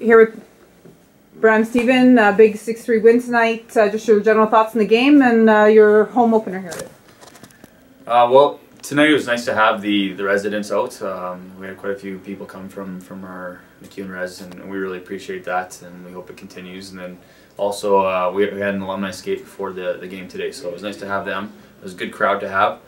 Here with Bram, Stephen, big 6-3 win tonight. Just your general thoughts on the game and your home opener here. Well, tonight it was nice to have the residents out. We had quite a few people come from our MacEwan res, and we really appreciate that, and we hope it continues. And then also we had an alumni skate before the game today, so it was nice to have them. It was a good crowd to have.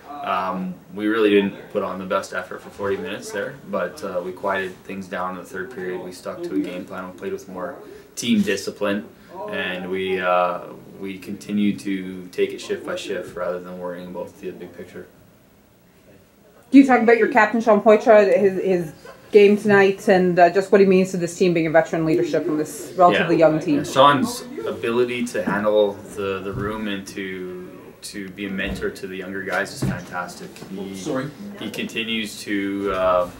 We really didn't put on the best effort for 40 minutes there, but we quieted things down in the third period. We stuck to a game plan. We played with more team discipline, and we continue to take it shift by shift rather than worrying about the big picture. Do you talk about your captain, Poitras, his game tonight, and just what he means to this team, being a veteran leadership from this relatively young team? Yeah, Sean's ability to handle the room and to be a mentor to the younger guys is fantastic. He continues to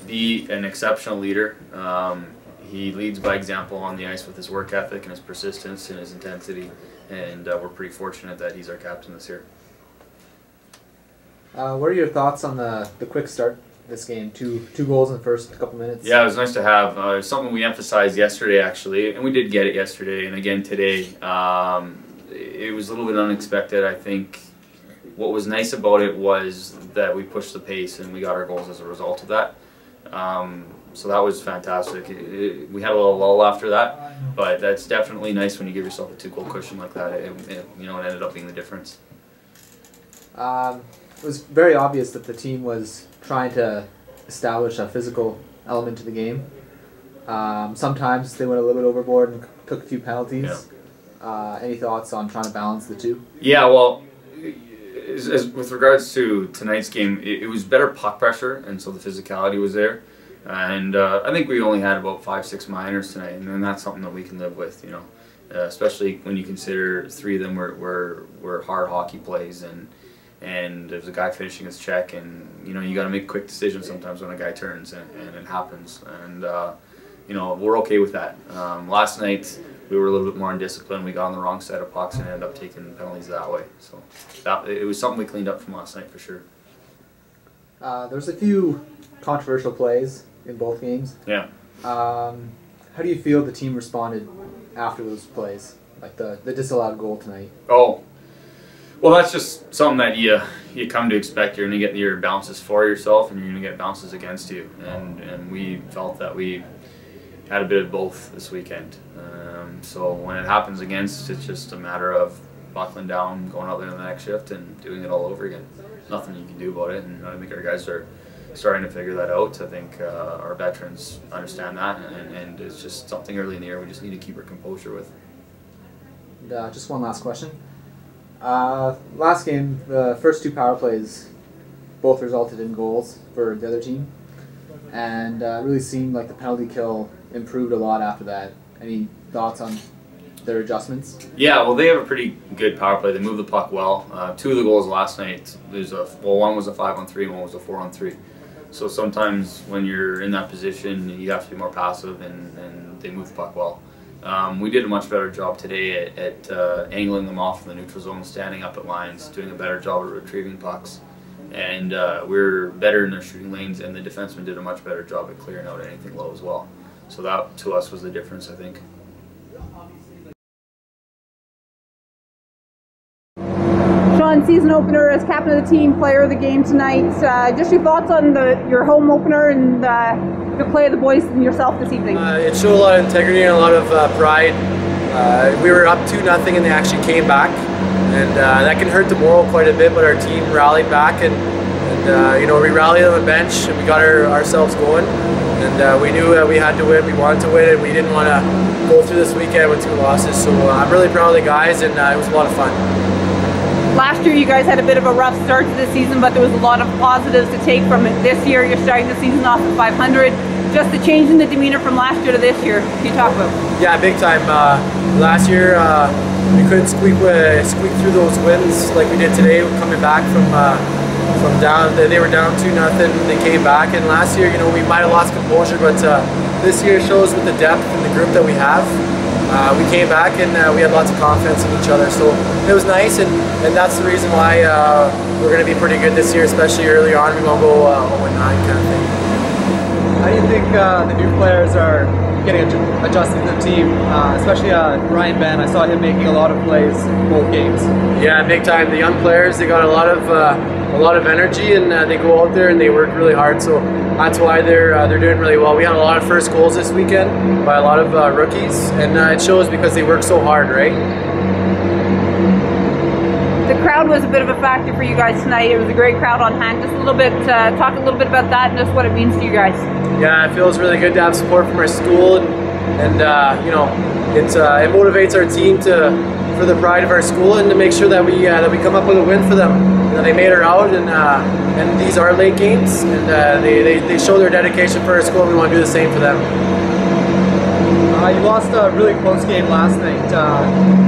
be an exceptional leader. He leads by example on the ice with his work ethic and his persistence and his intensity, and we're pretty fortunate that he's our captain this year. What are your thoughts on the quick start this game? Two goals in the first couple minutes. Yeah, it was nice to have. It was something we emphasized yesterday, actually, and we did get it yesterday and again today. It was a little bit unexpected. I think what was nice about it was that we pushed the pace and we got our goals as a result of that. So that was fantastic. We had a little lull after that, but that's definitely nice when you give yourself a 2-goal cushion like that. It ended up being the difference. It was very obvious that the team was trying to establish a physical element to the game. Sometimes they went a little bit overboard and took a few penalties. Yeah. Any thoughts on trying to balance the two? Yeah, well, with regards to tonight's game, it was better puck pressure, and so the physicality was there. And I think we only had about 5-6 minors tonight, and that's something that we can live with, especially when you consider 3 of them were hard hockey plays, and there's a guy finishing his check, and you got to make quick decisions sometimes when a guy turns, and it happens, and we're okay with that. Last night we were a little bit more undisciplined. We got on the wrong side of pucks and ended up taking penalties that way. So it was something we cleaned up from last night for sure. There's a few controversial plays in both games. Yeah. How do you feel the team responded after those plays, like the disallowed goal tonight? Oh, well, that's just something that you come to expect. You're going to get your bounces for yourself, and you're going to get bounces against you. And we felt that we had a bit of both this weekend. So when it happens against, it's just a matter of buckling down, going out there in the next shift, and doing it all over again. Nothing you can do about it, and I think our guys are starting to figure that out. I think our veterans understand that, and it's just something early in the year we just need to keep our composure with. And, just one last question. Last game, the first 2 power plays both resulted in goals for the other team, and it really seemed like the penalty kill improved a lot after that. Any thoughts on their adjustments? Yeah, well, they have a pretty good power play. They move the puck well. 2 of the goals last night, one was a 5-on-3 and one was a 4-on-3. So sometimes when you're in that position, you have to be more passive, and they move the puck well. We did a much better job today at angling them off in the neutral zone, standing up at lines, doing a better job at retrieving pucks. And we're better in their shooting lanes, and the defensemen did a much better job at clearing out anything low as well. So that, to us, was the difference, I think. Sean, season opener as captain of the team, player of the game tonight. Just your thoughts on your home opener and the play of the boys and yourself this evening. It showed a lot of integrity and a lot of pride. We were up 2-0 and they actually came back, and that can hurt the morale quite a bit, but our team rallied back, and we rallied on the bench and we got ourselves going, and we knew that we had to win. We wanted to win, and we didn't want to go through this weekend with 2 losses, so I'm really proud of the guys, and it was a lot of fun. Last year you guys had a bit of a rough start to the season, but there was a lot of positives to take from it this year. You're starting the season off at 500. Just the change in the demeanor from last year to this year, can you talk about? Yeah, big time. Last year we couldn't squeak through those wins like we did today, coming back from down. They were down 2-0, they came back, and last year, we might have lost composure, but this year shows with the depth and the group that we have. We came back and we had lots of confidence in each other, so it was nice, and that's the reason why we're going to be pretty good this year, especially early on. We won't go 0-9 kind of thing. How do you think the new players are getting adjusted to the team, especially Ryan Ben? I saw him making a lot of plays in both games. Yeah, big time. The young players, they got a lot of energy, and they go out there and they work really hard. So that's why they're doing really well. We had a lot of first goals this weekend by a lot of rookies, and it shows because they work so hard, right? The crowd was a bit of a factor for you guys tonight. It was a great crowd on hand. Just a little bit, talk a little bit about that and just what it means to you guys. Yeah, it feels really good to have support from our school, and you know, it motivates our team for the pride of our school and to make sure that we come up with a win for them. You know, they made her out, and these are late games, and they show their dedication for our school. And we want to do the same for them. You lost a really close game last night.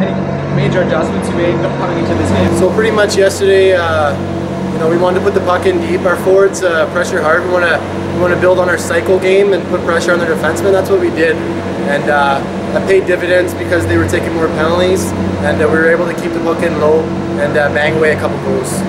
Any major adjustments you made coming into this game? So pretty much yesterday, you know, we wanted to put the puck in deep. Our forwards pressure hard. We want to build on our cycle game and put pressure on their defensemen. That's what we did, and that paid dividends because they were taking more penalties, and we were able to keep the puck in low and bang away a couple goals.